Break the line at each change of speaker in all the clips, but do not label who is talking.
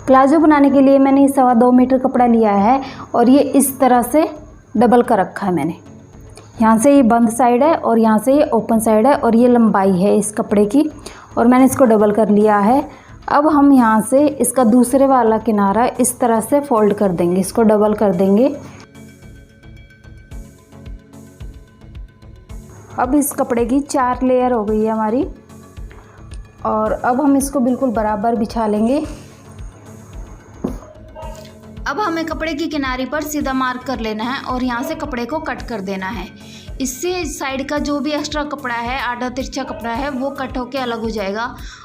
Palazzo बनाने के लिए मैंने 2.25 मीटर कपड़ा लिया है और ये इस तरह से डबल कर रखा है मैंने। यहाँ से ये बंद साइड है और यहाँ से ये ओपन साइड है और ये लंबाई है इस कपड़े की, और मैंने इसको डबल कर लिया है। अब हम यहाँ से इसका दूसरे वाला किनारा इस तरह से फोल्ड कर देंगे, इसको डबल कर देंगे। अब इस कपड़े की 4 लेयर हो गई है हमारी, और अब हम इसको बिल्कुल बराबर बिछा लेंगे। अब हमें कपड़े की किनारे पर सीधा मार्क कर लेना है और यहाँ से कपड़े को कट कर देना है। इससे साइड का जो भी एक्स्ट्रा कपड़ा है, आधा तिरछा कपड़ा है, वो कट होके अलग हो जाएगा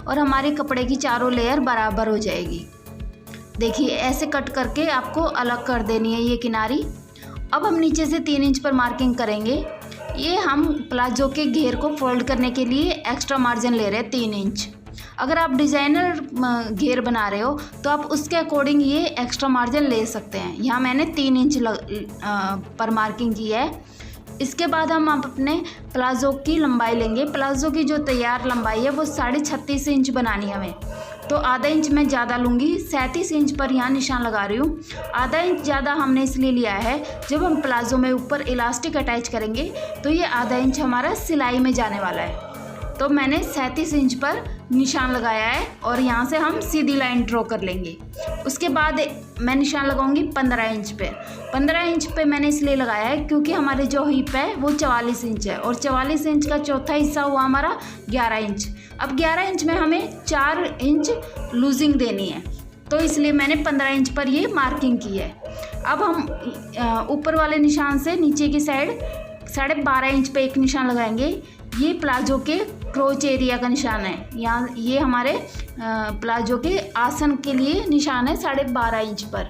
और हमारे कपड़े की चारों लेयर बराबर हो जाएगी। देखिए ऐसे कट करके आपको अलग कर देनी है ये किनारी। अब हम नीचे से 3 इंच पर मार्किंग करेंगे। ये हम प्लाजो के घेर को फोल्ड करने के लिए एक्स्ट्रा मार्जिन ले रहे हैं 3 इंच। अगर आप डिज़ाइनर घेर बना रहे हो तो आप उसके अकॉर्डिंग ये एक्स्ट्रा मार्जिन ले सकते हैं। यहाँ मैंने 3 इंच पर मार्किंग की है। इसके बाद हम अपने प्लाजो की लंबाई लेंगे। प्लाजो की जो तैयार लंबाई है वो 36.5 इंच बनानी है हमें, तो आधा इंच मैं ज़्यादा लूँगी। 37 इंच पर यहाँ निशान लगा रही हूँ। आधा इंच ज़्यादा हमने इसलिए लिया है, जब हम प्लाजो में ऊपर इलास्टिक अटैच करेंगे तो ये आधा इंच हमारा सिलाई में जाने वाला है। तो मैंने 37 इंच पर निशान लगाया है और यहाँ से हम सीधी लाइन ड्रॉ कर लेंगे। उसके बाद मैं निशान लगाऊंगी 15 इंच पे। 15 इंच पे मैंने इसलिए लगाया है क्योंकि हमारे जो हिप है वो 44 इंच है और 44 इंच का चौथा हिस्सा हुआ हमारा 11 इंच। अब 11 इंच में हमें 4 इंच लूजिंग देनी है, तो इसलिए मैंने 15 इंच पर ये मार्किंग की है। अब हम ऊपर वाले निशान से नीचे की साइड 12.5 इंच पे एक निशान लगाएंगे। ये प्लाजो के क्रोच एरिया का निशान है। यहाँ ये हमारे प्लाजो के आसन के लिए निशान है 12.5 इंच पर।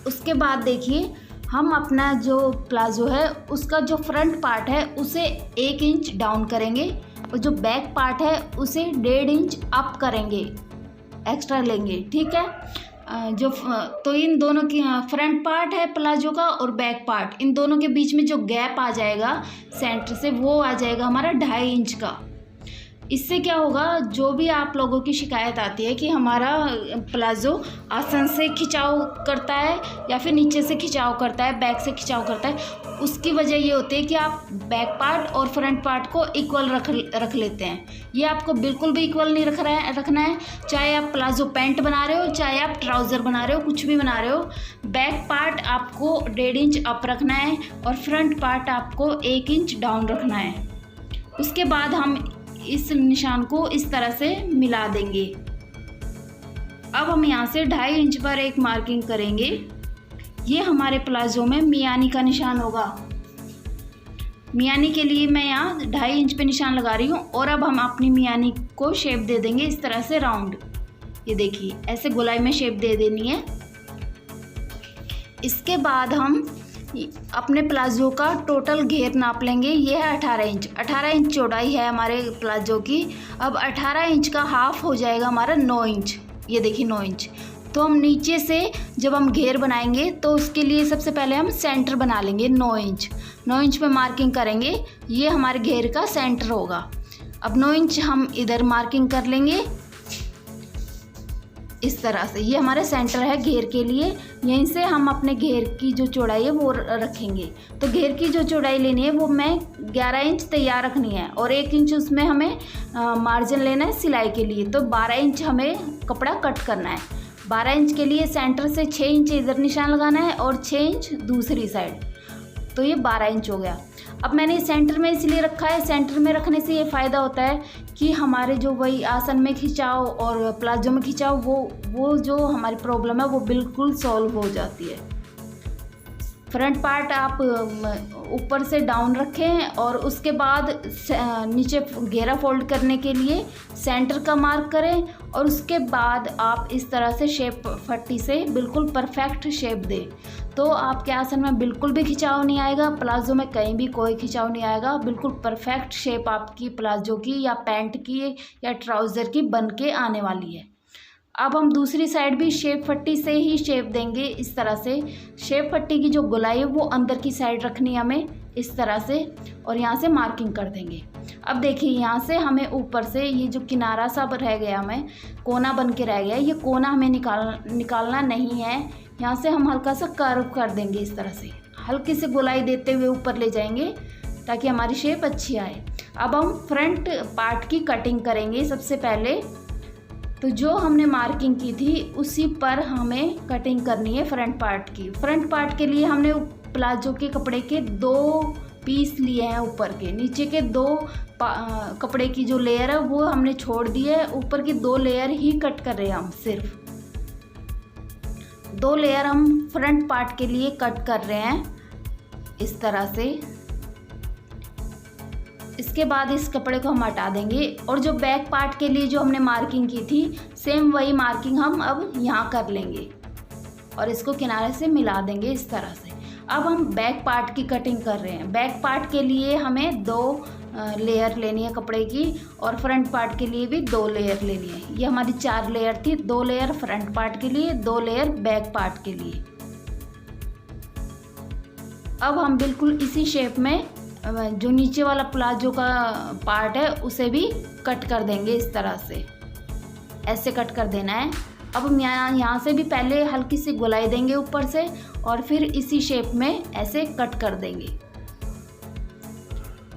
उसके बाद देखिए हम अपना जो प्लाजो है उसका जो फ्रंट पार्ट है उसे 1 इंच डाउन करेंगे और जो बैक पार्ट है उसे 1.5 इंच अप करेंगे, एक्स्ट्रा लेंगे। ठीक है, तो इन दोनों की फ्रंट पार्ट है प्लाजो का और बैक पार्ट, इन दोनों के बीच में जो गैप आ जाएगा सेंटर से वो आ जाएगा हमारा 2.5 इंच का। इससे क्या होगा, जो भी आप लोगों की शिकायत आती है कि हमारा प्लाजो आसन से खिंचाव करता है या फिर नीचे से खिंचाव करता है, बैक से खिंचाव करता है, उसकी वजह ये होती है कि आप बैक पार्ट और फ्रंट पार्ट को इक्वल रख लेते हैं। ये आपको बिल्कुल भी इक्वल नहीं रखना है। चाहे आप प्लाजो पैंट बना रहे हो, चाहे आप ट्राउज़र बना रहे हो, कुछ भी बना रहे हो, बैक पार्ट आपको 1.5 इंच अप रखना है और फ्रंट पार्ट आपको 1 इंच डाउन रखना है। उसके बाद हम इस निशान को इस तरह से मिला देंगे। अब हम यहाँ से 2.5 इंच पर एक मार्किंग करेंगे। ये हमारे प्लाजो में मियानी का निशान होगा। मियानी के लिए मैं यहाँ 2.5 इंच पे निशान लगा रही हूँ और अब हम अपनी मियानी को शेप दे देंगे इस तरह से राउंड। ये देखिए ऐसे गोलाई में शेप दे देनी है। इसके बाद हम अपने प्लाजो का टोटल घेर नाप लेंगे। ये है 18 इंच। 18 इंच चौड़ाई है हमारे प्लाजो की। अब 18 इंच का हाफ हो जाएगा हमारा 9 इंच। ये देखिए 9 इंच। तो हम नीचे से जब हम घेर बनाएंगे तो उसके लिए सबसे पहले हम सेंटर बना लेंगे 9 इंच। 9 इंच पे मार्किंग करेंगे, ये हमारे घेर का सेंटर होगा। अब 9 इंच हम इधर मार्किंग कर लेंगे इस तरह से। ये हमारे सेंटर है घेर के लिए। यहीं से हम अपने घेर की जो चौड़ाई है वो रखेंगे। तो घेर की जो चौड़ाई लेनी है वो मैं 11 इंच तैयार रखनी है और 1 इंच उसमें हमें मार्जिन लेना है सिलाई के लिए। तो 12 इंच हमें कपड़ा कट करना है। 12 इंच के लिए सेंटर से 6 इंच इधर निशान लगाना है और 6 इंच दूसरी साइड, तो ये 12 इंच हो गया। अब मैंने सेंटर में इसलिए रखा है, सेंटर में रखने से ये फ़ायदा होता है कि हमारे जो वही आसन में खिंचाव और प्लाजो में खिंचाव वो जो हमारी प्रॉब्लम है वो बिल्कुल सॉल्व हो जाती है। फ्रंट पार्ट आप ऊपर से डाउन रखें और उसके बाद नीचे घेरा फोल्ड करने के लिए सेंटर का मार्क करें और उसके बाद आप इस तरह से शेप पट्टी से बिल्कुल परफेक्ट शेप दें। तो आपके आसन में बिल्कुल भी खिंचाव नहीं आएगा, प्लाजो में कहीं भी कोई खिंचाव नहीं आएगा। बिल्कुल परफेक्ट शेप आपकी प्लाजो की या पैंट की या ट्राउज़र की बन के आने वाली है। अब हम दूसरी साइड भी शेप पट्टी से ही शेप देंगे इस तरह से। शेप पट्टी की जो गोलाई है वो अंदर की साइड रखनी है हमें इस तरह से और यहाँ से मार्किंग कर देंगे। अब देखिए यहाँ से हमें ऊपर से ये जो किनारा सा रह गया, हमें कोना बन के रह गया, ये कोना हमें निकालना नहीं है। यहाँ से हम हल्का सा कर्व कर देंगे, इस तरह से हल्की से गोलाई देते हुए ऊपर ले जाएंगे ताकि हमारी शेप अच्छी आए। अब हम फ्रंट पार्ट की कटिंग करेंगे। सबसे पहले तो जो हमने मार्किंग की थी उसी पर हमें कटिंग करनी है फ्रंट पार्ट की। फ्रंट पार्ट के लिए हमने प्लाजो के कपड़े के 2 पीस लिए हैं ऊपर के। नीचे के 2 कपड़े की जो लेयर है वो हमने छोड़ दी है, ऊपर की 2 लेयर ही कट कर रहे हैं हम। सिर्फ 2 लेयर हम फ्रंट पार्ट के लिए कट कर रहे हैं इस तरह से। इसके बाद इस कपड़े को हम हटा देंगे और जो बैक पार्ट के लिए जो हमने मार्किंग की थी सेम वही मार्किंग हम अब यहाँ कर लेंगे और इसको किनारे से मिला देंगे इस तरह से। अब हम बैक पार्ट की कटिंग कर रहे हैं। बैक पार्ट के लिए हमें 2 लेयर लेनी है कपड़े की और फ्रंट पार्ट के लिए भी 2 लेयर लेनी है। ये हमारी 4 लेयर थी, 2 लेयर फ्रंट पार्ट के लिए, 2 लेयर बैक पार्ट के लिए। अब हम बिल्कुल इसी शेप में जो नीचे वाला प्लाजो का पार्ट है उसे भी कट कर देंगे इस तरह से, ऐसे कट कर देना है। अब हम यहाँ से भी पहले हल्की सी गोलाई देंगे ऊपर से और फिर इसी शेप में ऐसे कट कर देंगे।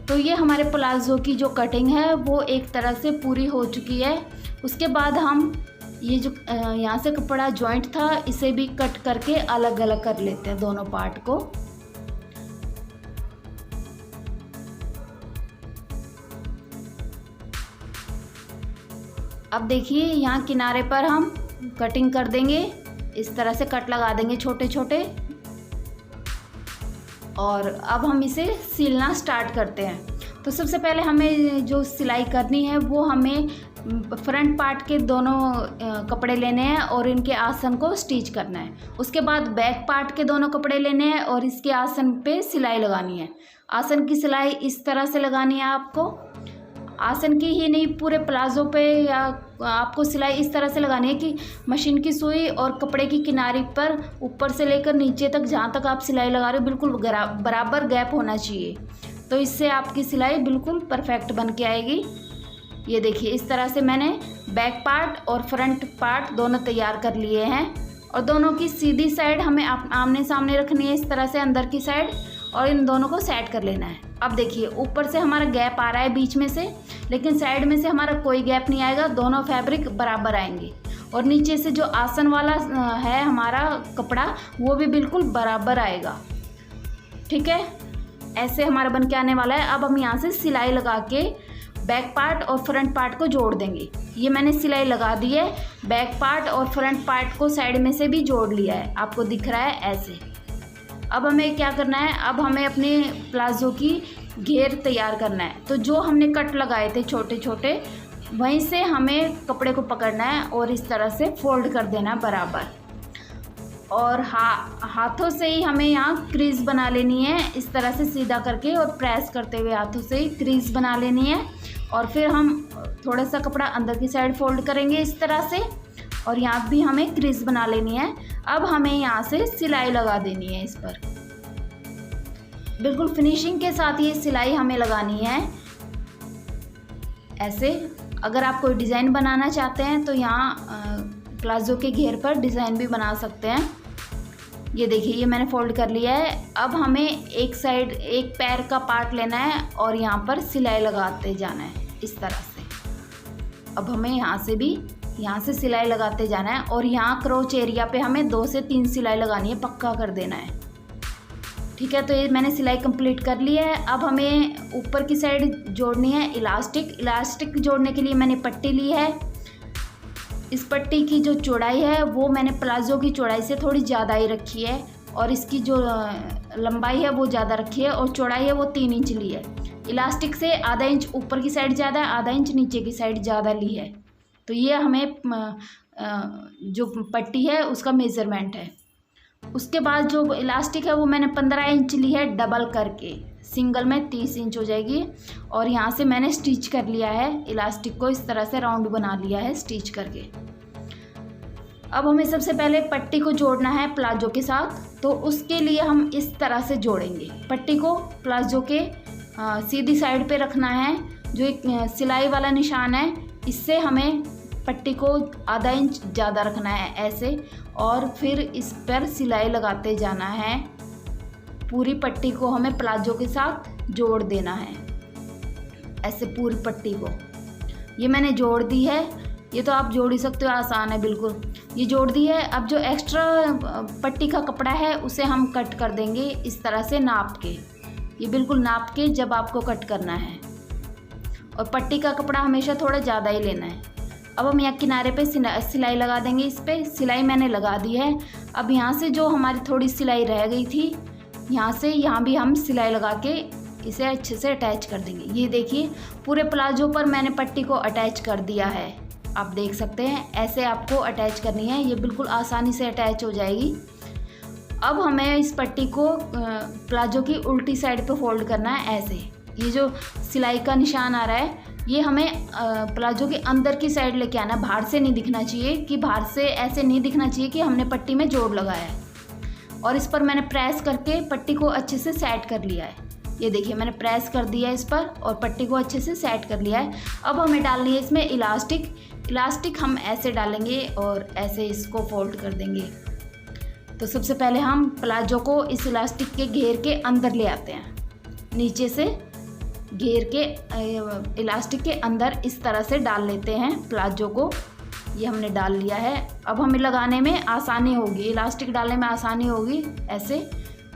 तो ये हमारे प्लाजो की जो कटिंग है वो एक तरह से पूरी हो चुकी है। उसके बाद हम ये जो यहाँ से कपड़ा जॉइंट था इसे भी कट करके अलग अलग कर लेते हैं दोनों पार्ट को। अब देखिए यहाँ किनारे पर हम कटिंग कर देंगे, इस तरह से कट लगा देंगे छोटे छोटे। और अब हम इसे सिलना स्टार्ट करते हैं। तो सबसे पहले हमें जो सिलाई करनी है वो हमें फ्रंट पार्ट के दोनों कपड़े लेने हैं और इनके आसन को स्टिच करना है। उसके बाद बैक पार्ट के दोनों कपड़े लेने हैं और इसके आसन पे सिलाई लगानी है। आसन की सिलाई इस तरह से लगानी है आपको, आसन की ही नहीं पूरे प्लाजो पे, या आपको सिलाई इस तरह से लगानी है कि मशीन की सुई और कपड़े की किनारी पर ऊपर से लेकर नीचे तक जहाँ तक आप सिलाई लगा रहे हो बिल्कुल बराबर गैप होना चाहिए। तो इससे आपकी सिलाई बिल्कुल परफेक्ट बन के आएगी। ये देखिए इस तरह से मैंने बैक पार्ट और फ्रंट पार्ट दोनों तैयार कर लिए हैं और दोनों की सीधी साइड हमें आमने सामने रखनी है इस तरह से अंदर की साइड, और इन दोनों को सेट कर लेना है। अब देखिए ऊपर से हमारा गैप आ रहा है बीच में से, लेकिन साइड में से हमारा कोई गैप नहीं आएगा, दोनों फैब्रिक बराबर आएंगे। और नीचे से जो आसन वाला है हमारा कपड़ा वो भी बिल्कुल बराबर आएगा। ठीक है, ऐसे हमारा बन के आने वाला है। अब हम यहाँ से सिलाई लगा के बैक पार्ट और फ्रंट पार्ट को जोड़ देंगे। ये मैंने सिलाई लगा दी है, बैक पार्ट और फ्रंट पार्ट को साइड में से भी जोड़ लिया है, आपको दिख रहा है ऐसे। अब हमें क्या करना है, अब हमें अपने प्लाजो की घेर तैयार करना है। तो जो हमने कट लगाए थे छोटे छोटे वहीं से हमें कपड़े को पकड़ना है और इस तरह से फोल्ड कर देना बराबर, और हाथों से ही हमें यहाँ क्रीज बना लेनी है इस तरह से सीधा करके, और प्रेस करते हुए हाथों से ही क्रीज बना लेनी है। और फिर हम थोड़ा सा कपड़ा अंदर की साइड फोल्ड करेंगे इस तरह से, और यहाँ भी हमें क्रीज बना लेनी है। अब हमें यहाँ से सिलाई लगा देनी है इस पर, बिल्कुल फिनिशिंग के साथ ये सिलाई हमें लगानी है ऐसे। अगर आप कोई डिज़ाइन बनाना चाहते हैं तो यहाँ प्लाजो के घेर पर डिज़ाइन भी बना सकते हैं। ये देखिए ये मैंने फोल्ड कर लिया है। अब हमें एक साइड एक पैर का पार्ट लेना है और यहाँ पर सिलाई लगाते जाना है इस तरह से। अब हमें यहाँ से सिलाई लगाते जाना है और यहाँ क्रोच एरिया पे हमें 2 से 3 सिलाई लगानी है, पक्का कर देना है। ठीक है, तो ये मैंने सिलाई कंप्लीट कर ली है। अब हमें ऊपर की साइड जोड़नी है इलास्टिक जोड़ने के लिए मैंने पट्टी ली है। इस पट्टी की जो चौड़ाई है वो मैंने प्लाजो की चौड़ाई से थोड़ी ज़्यादा ही रखी है, और इसकी जो लंबाई है वो ज़्यादा रखी है, और चौड़ाई है वो 3 इंच ली है। इलास्टिक से आधा इंच ऊपर की साइड ज़्यादा है, आधा इंच नीचे की साइड ज़्यादा ली है। तो ये हमें जो पट्टी है उसका मेज़रमेंट है। उसके बाद जो इलास्टिक है वो मैंने 15 इंच ली है डबल करके, सिंगल में 30 इंच हो जाएगी। और यहाँ से मैंने स्टिच कर लिया है इलास्टिक को, इस तरह से राउंड बना लिया है स्टिच करके। अब हमें सबसे पहले पट्टी को जोड़ना है प्लाजो के साथ, तो उसके लिए हम इस तरह से जोड़ेंगे। पट्टी को प्लाजो के सीधी साइड पे रखना है जो एक सिलाई वाला निशान है, इससे हमें पट्टी को आधा इंच ज़्यादा रखना है ऐसे, और फिर इस पर सिलाई लगाते जाना है। पूरी पट्टी को हमें प्लाजो के साथ जोड़ देना है, ऐसे पूरी पट्टी को। ये मैंने जोड़ दी है, ये तो आप जोड़ ही सकते हो, आसान है बिल्कुल। ये जोड़ दी है। अब जो एक्स्ट्रा पट्टी का कपड़ा है उसे हम कट कर देंगे इस तरह से नाप के। ये बिल्कुल नाप के जब आपको कट करना है, और पट्टी का कपड़ा हमेशा थोड़ा ज़्यादा ही लेना है। अब हम यहाँ किनारे पे सिलाई लगा देंगे। इस पर सिलाई मैंने लगा दी है। अब यहाँ से जो हमारी थोड़ी सिलाई रह गई थी, यहाँ से यहाँ भी हम सिलाई लगा के इसे अच्छे से अटैच कर देंगे। ये देखिए पूरे प्लाजो पर मैंने पट्टी को अटैच कर दिया है। आप देख सकते हैं, ऐसे आपको अटैच करनी है। ये बिल्कुल आसानी से अटैच हो जाएगी। अब हमें इस पट्टी को प्लाजो की उल्टी साइड पे फोल्ड करना है ऐसे। ये जो सिलाई का निशान आ रहा है, ये हमें प्लाजो के अंदर की साइड लेके आना है। बाहर से नहीं दिखना चाहिए, कि बाहर से ऐसे नहीं दिखना चाहिए कि हमने पट्टी में जोड़ लगाया है। और इस पर मैंने प्रेस करके पट्टी को अच्छे से सेट कर लिया है। ये देखिए मैंने प्रेस कर दिया है इस पर, और पट्टी को अच्छे से सेट कर लिया है। अब हमें डालनी है इसमें इलास्टिक हम ऐसे डालेंगे और ऐसे इसको फोल्ड कर देंगे। तो सबसे पहले हम प्लाजो को इस इलास्टिक के घेर के अंदर ले आते हैं। नीचे से घेर के इलास्टिक के अंदर इस तरह से डाल लेते हैं प्लाजो को। ये हमने डाल लिया है। अब हमें लगाने में आसानी होगी, इलास्टिक डालने में आसानी होगी। ऐसे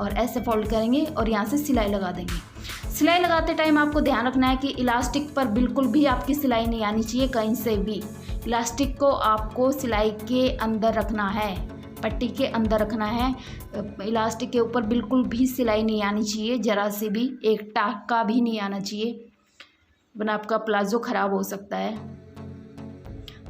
और ऐसे फोल्ड करेंगे और यहाँ से सिलाई लगा देंगे। सिलाई लगाते टाइम आपको ध्यान रखना है कि इलास्टिक पर बिल्कुल भी आपकी सिलाई नहीं आनी चाहिए कहीं से भी। इलास्टिक को आपको सिलाई के अंदर रखना है, पट्टी के अंदर रखना है। इलास्टिक के ऊपर बिल्कुल भी सिलाई नहीं आनी चाहिए, ज़रा से भी, एक टाक का भी नहीं आना चाहिए, वरना आपका प्लाजो ख़राब हो सकता है।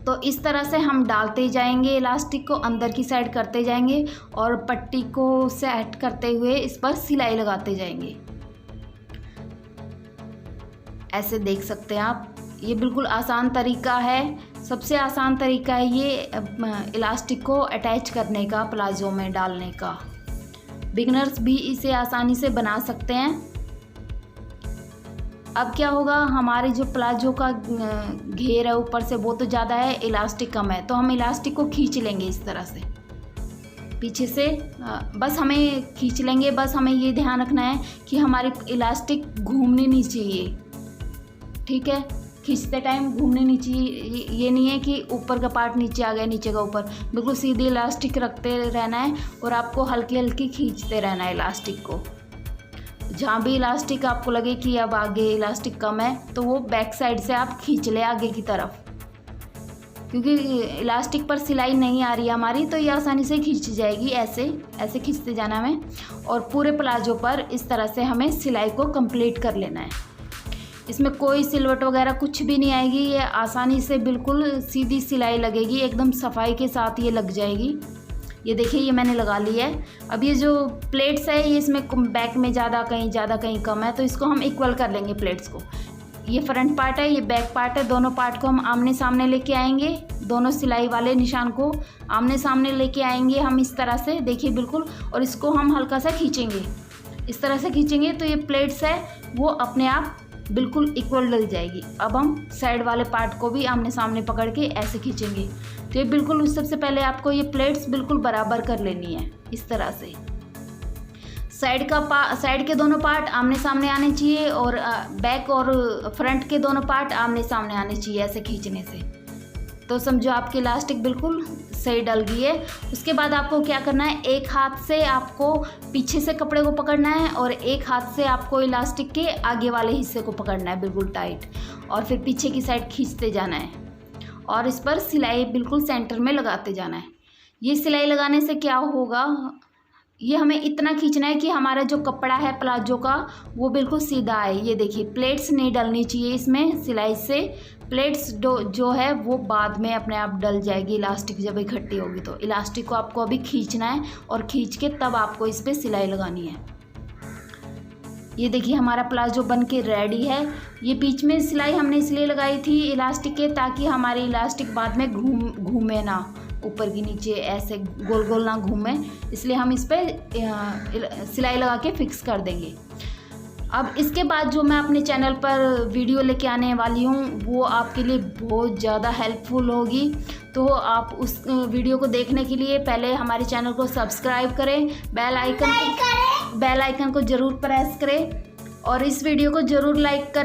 तो इस तरह से हम डालते जाएंगे, इलास्टिक को अंदर की साइड करते जाएंगे और पट्टी को सेट करते हुए इस पर सिलाई लगाते जाएंगे। ऐसे देख सकते हैं आप, ये बिल्कुल आसान तरीका है, सबसे आसान तरीका है ये इलास्टिक को अटैच करने का, प्लाजो में डालने का। बिगनर्स भी इसे आसानी से बना सकते हैं। अब क्या होगा, हमारे जो प्लाजो का घेर है ऊपर से वो तो ज़्यादा है, इलास्टिक कम है, तो हम इलास्टिक को खींच लेंगे इस तरह से पीछे से। बस हमें खींच लेंगे, बस हमें ये ध्यान रखना है कि हमारी इलास्टिक घूमनी नहीं चाहिए, ठीक है। खींचते टाइम घूमने नहीं चाहिए, ये नहीं है कि ऊपर का पार्ट नीचे आ गया, नीचे का ऊपर। बिल्कुल सीधी इलास्टिक रखते रहना है और आपको हल्की हल्की खींचते रहना है इलास्टिक को। जहाँ भी इलास्टिक आपको लगे कि अब आगे इलास्टिक कम है, तो वो बैक साइड से आप खींच ले आगे की तरफ, क्योंकि इलास्टिक पर सिलाई नहीं आ रही है हमारी, तो ये आसानी से खींच जाएगी। ऐसे ऐसे खींचते जाना हमें, और पूरे प्लाजो पर इस तरह से हमें सिलाई को कंप्लीट कर लेना है। इसमें कोई सिलवट वगैरह कुछ भी नहीं आएगी, ये आसानी से बिल्कुल सीधी सिलाई लगेगी, एकदम सफाई के साथ ये लग जाएगी। ये देखिए, ये मैंने लगा ली है। अब ये जो प्लेट्स है, ये इसमें बैक में ज़्यादा कहीं कम है, तो इसको हम इक्वल कर लेंगे प्लेट्स को। ये फ्रंट पार्ट है, ये बैक पार्ट है, दोनों पार्ट को हम आमने सामने लेके आएंगे। दोनों सिलाई वाले निशान को आमने सामने लेके आएंगे हम इस तरह से, देखिए बिल्कुल। और इसको हम हल्का सा खींचेंगे, इस तरह से खींचेंगे तो ये प्लेट्स है वो अपने आप बिल्कुल इक्वल डल जाएगी। अब हम साइड वाले पार्ट को भी आमने सामने पकड़ के ऐसे खींचेंगे, तो ये बिल्कुल सबसे पहले आपको ये प्लेट्स बिल्कुल बराबर कर लेनी है इस तरह से। साइड के दोनों पार्ट आमने सामने आने चाहिए, और बैक और फ्रंट के दोनों पार्ट आमने सामने आने चाहिए ऐसे खींचने से। तो समझो आपकी इलास्टिक बिल्कुल सही डल गई है। उसके बाद आपको क्या करना है, एक हाथ से आपको पीछे से कपड़े को पकड़ना है, और एक हाथ से आपको इलास्टिक के आगे वाले हिस्से को पकड़ना है बिल्कुल टाइट, और फिर पीछे की साइड खींचते जाना है, और इस पर सिलाई बिल्कुल सेंटर में लगाते जाना है। ये सिलाई लगाने से क्या होगा, ये हमें इतना खींचना है कि हमारा जो कपड़ा है प्लाजो का वो बिल्कुल सीधा आए। ये देखिए, प्लेट्स नहीं डलनी चाहिए इसमें सिलाई से। प्लेट्स जो है वो बाद में अपने आप डल जाएगी, इलास्टिक जब इकट्ठी होगी। तो इलास्टिक को आपको अभी खींचना है, और खींच के तब आपको इस पर सिलाई लगानी है। ये देखिए, हमारा प्लाजो बन के रेडी है। ये बीच में सिलाई हमने इसलिए लगाई थी इलास्टिक के, ताकि हमारी इलास्टिक बाद में घूमे ना, ऊपर की नीचे ऐसे गोल गोल ना घूमे, इसलिए हम इस पर सिलाई लगा के फिक्स कर देंगे। अब इसके बाद जो मैं अपने चैनल पर वीडियो लेके आने वाली हूँ वो आपके लिए बहुत ज़्यादा हेल्पफुल होगी। तो आप उस वीडियो को देखने के लिए पहले हमारे चैनल को सब्सक्राइब करें, बेल आइकन को ज़रूर प्रेस करें और इस वीडियो को ज़रूर लाइक करें।